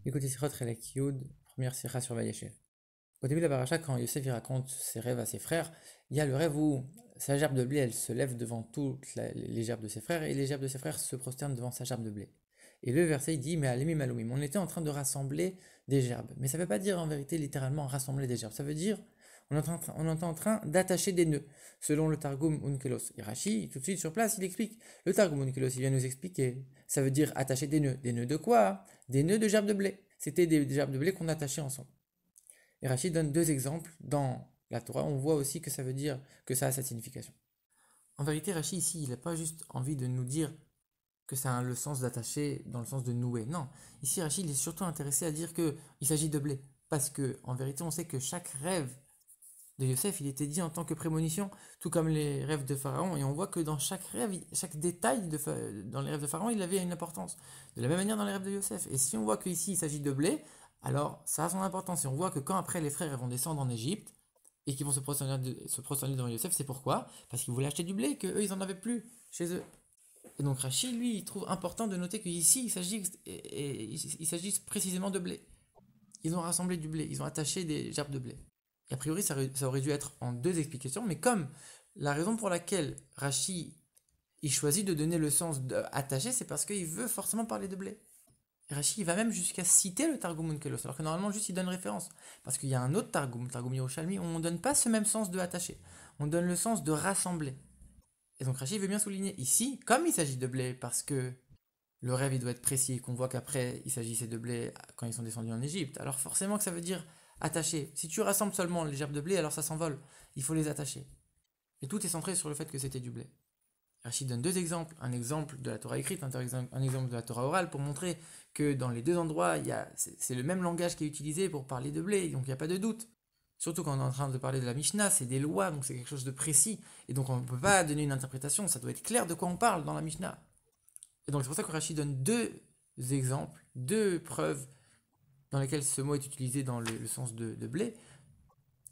Écoutez Sirot Relek Yud, première sira sur Vayeshev. Au début de la paracha, quand Yosef il raconte ses rêves à ses frères, il y a le rêve où sa gerbe de blé, elle se lève devant toutes les gerbes de ses frères, et les gerbes de ses frères se prosternent devant sa gerbe de blé. Et le verset il dit, mais alémi maloumim, on était en train de rassembler des gerbes. Mais ça ne veut pas dire en vérité littéralement rassembler des gerbes, ça veut dire on est en train d'attacher des nœuds, selon le Targum Onkelos. Et Rashi, tout de suite sur place, il explique. Le Targum Onkelos, il vient nous expliquer. Ça veut dire attacher des nœuds. Des nœuds de quoi? Des nœuds de gerbes de blé. C'était des gerbes de blé qu'on attachait ensemble. Et Rachid donne deux exemples dans la Torah. On voit aussi que ça veut dire que ça a cette signification. En vérité, Rachid ici, il n'a pas juste envie de nous dire que ça a le sens d'attacher dans le sens de nouer. Non, ici Rachid il est surtout intéressé à dire qu'il s'agit de blé. Parce que en vérité, on sait que chaque rêve de Yosef, il était dit en tant que prémonition, tout comme les rêves de Pharaon. Et on voit que dans chaque rêve, chaque détail dans les rêves de Pharaon, il avait une importance. De la même manière dans les rêves de Yosef. Et si on voit qu'ici, il s'agit de blé, alors ça a son importance. Et on voit que quand après les frères vont descendre en Égypte, et qu'ils vont se prosterner devant Yosef, c'est pourquoi? Parce qu'ils voulaient acheter du blé, et qu'eux, ils n'en avaient plus chez eux. Et donc Rachid, lui, il trouve important de noter qu'ici, il s'agit précisément de blé. Ils ont rassemblé du blé, ils ont attaché des gerbes de blé. Et a priori, ça aurait dû être en deux explications, mais comme la raison pour laquelle Rashi il choisit de donner le sens d'attaché, c'est parce qu'il veut forcément parler de blé. Et Rashi il va même jusqu'à citer le Targum Onkelos, alors que normalement juste il donne référence. Parce qu'il y a un autre Targum, le Targum Yerushalmi, où on ne donne pas ce même sens de attacher. On donne le sens de rassembler. Et donc Rashi veut bien souligner ici, comme il s'agit de blé, parce que le rêve il doit être précis et qu'on voit qu'après il s'agissait de blé quand ils sont descendus en Égypte. Alors forcément que ça veut dire attacher. Si tu rassembles seulement les gerbes de blé, alors ça s'envole. Il faut les attacher. Et tout est centré sur le fait que c'était du blé. Rachid donne deux exemples, un exemple de la Torah écrite, un exemple de la Torah orale, pour montrer que dans les deux endroits, c'est le même langage qui est utilisé pour parler de blé, donc il n'y a pas de doute. Surtout quand on est en train de parler de la Mishnah, c'est des lois, donc c'est quelque chose de précis, et donc on ne peut pas donner une interprétation, ça doit être clair de quoi on parle dans la Mishnah. Et donc c'est pour ça que Rachid donne deux exemples, deux preuves dans lesquelles ce mot est utilisé dans le sens de blé,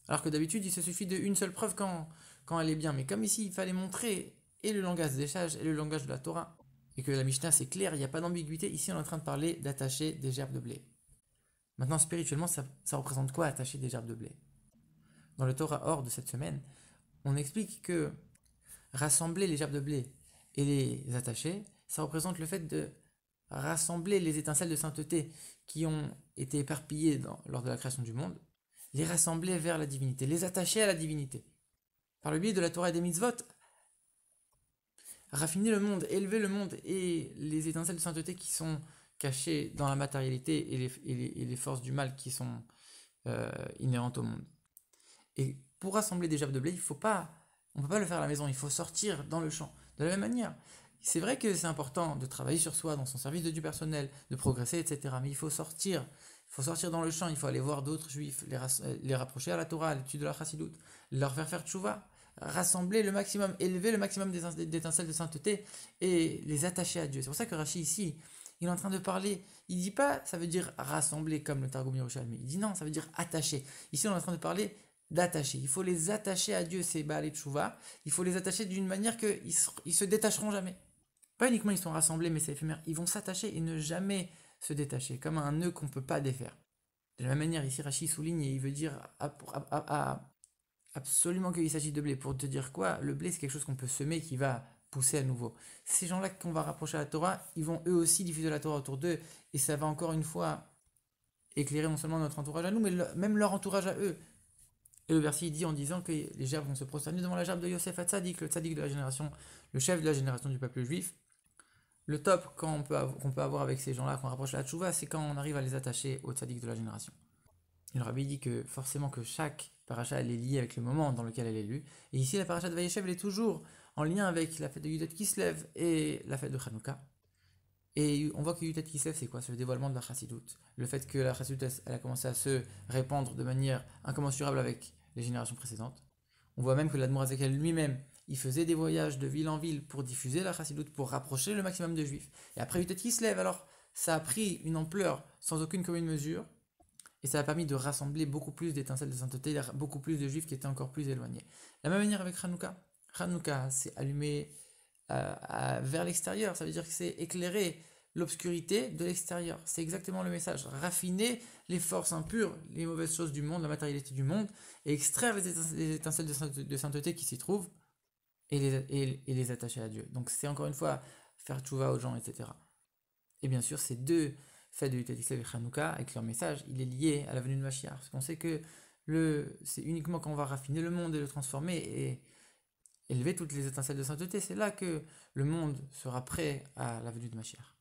alors que d'habitude il se suffit d'une seule preuve quand elle est bien. Mais comme ici il fallait montrer et le langage des sages et le langage de la Torah, et que la Mishnah c'est clair, il n'y a pas d'ambiguïté, ici on est en train de parler d'attacher des gerbes de blé. Maintenant spirituellement ça représente quoi attacher des gerbes de blé? Dans le Torah Or de cette semaine, on explique que rassembler les gerbes de blé et les attacher, ça représente le fait de rassembler les étincelles de sainteté qui ont été éparpillées lors de la création du monde, les rassembler vers la divinité, les attacher à la divinité. Par le biais de la Torah et des mitzvot, raffiner le monde, élever le monde et les étincelles de sainteté qui sont cachées dans la matérialité et les forces du mal qui sont inhérentes au monde. Et pour rassembler des gerbes de blé, on ne peut pas le faire à la maison, il faut sortir dans le champ. De la même manière, c'est vrai que c'est important de travailler sur soi, dans son service de du personnel, de progresser, etc. Mais il faut sortir dans le champ, il faut aller voir d'autres juifs, les rapprocher à la Torah, à l'étude de la Chassidut, leur faire tchouva, rassembler le maximum, élever le maximum d'étincelles de sainteté et les attacher à Dieu. C'est pour ça que Rashi ici, il est en train de parler, il dit pas ça veut dire rassembler comme le Targum Yerushalmi, il dit non, ça veut dire attacher. Ici on est en train de parler d'attacher. Il faut les attacher à Dieu, ces Baal et Tchouva. Il faut les attacher d'une manière qu'ils se détacheront jamais. Pas uniquement ils sont rassemblés, mais c'est éphémère. Ils vont s'attacher et ne jamais se détacher, comme un nœud qu'on ne peut pas défaire. De la même manière, ici Rachid souligne et il veut dire absolument qu'il s'agit de blé. Pour te dire quoi? Le blé, c'est quelque chose qu'on peut semer qui va pousser à nouveau. Ces gens-là qu'on va rapprocher à la Torah, ils vont eux aussi diffuser la Torah autour d'eux et ça va encore une fois éclairer non seulement notre entourage à nous, mais même leur entourage à eux. Et le verset dit en disant que les gerbes vont se prosterner devant la gerbe de Yosef Hatzadik, le tzaddik de la génération, le chef de la génération du peuple juif. Le top qu'on peut avoir avec ces gens-là, qu'on rapproche la tchouva, c'est quand on arrive à les attacher au tzaddik de la génération. Et le rabbi dit que forcément que chaque paracha elle est liée avec le moment dans lequel elle est lue. Et ici la paracha de Vayeshev elle est toujours en lien avec la fête de Yudet Kislev et la fête de Hanouka. Et on voit que Yudet Kislev c'est quoi? C'est le dévoilement de la Chassidut. Le fait que la Chassidut elle a commencé à se répandre de manière incommensurable avec les générations précédentes. On voit même que l'Admorazakel lui-même, il faisait des voyages de ville en ville pour diffuser la Chassidut, pour rapprocher le maximum de juifs. Et après Yudet Kislev, alors ça a pris une ampleur sans aucune commune mesure. Et ça a permis de rassembler beaucoup plus d'étincelles de sainteté, beaucoup plus de juifs qui étaient encore plus éloignés. De la même manière avec Hanouka. Hanouka, c'est allumé vers l'extérieur, ça veut dire que c'est éclairé l'obscurité de l'extérieur. C'est exactement le message. Raffiner les forces impures, les mauvaises choses du monde, la matérialité du monde, et extraire les étincelles de sainteté qui s'y trouvent et les attacher à Dieu. Donc c'est encore une fois faire tchouva aux gens, etc. Et bien sûr, ces deux fêtes de Yutat Kislev et Hanouka, avec leur message, il est lié à la venue de Mashiach. Parce qu'on sait que c'est uniquement quand on va raffiner le monde et le transformer et élever toutes les étincelles de sainteté, c'est là que le monde sera prêt à la venue de Mashiach.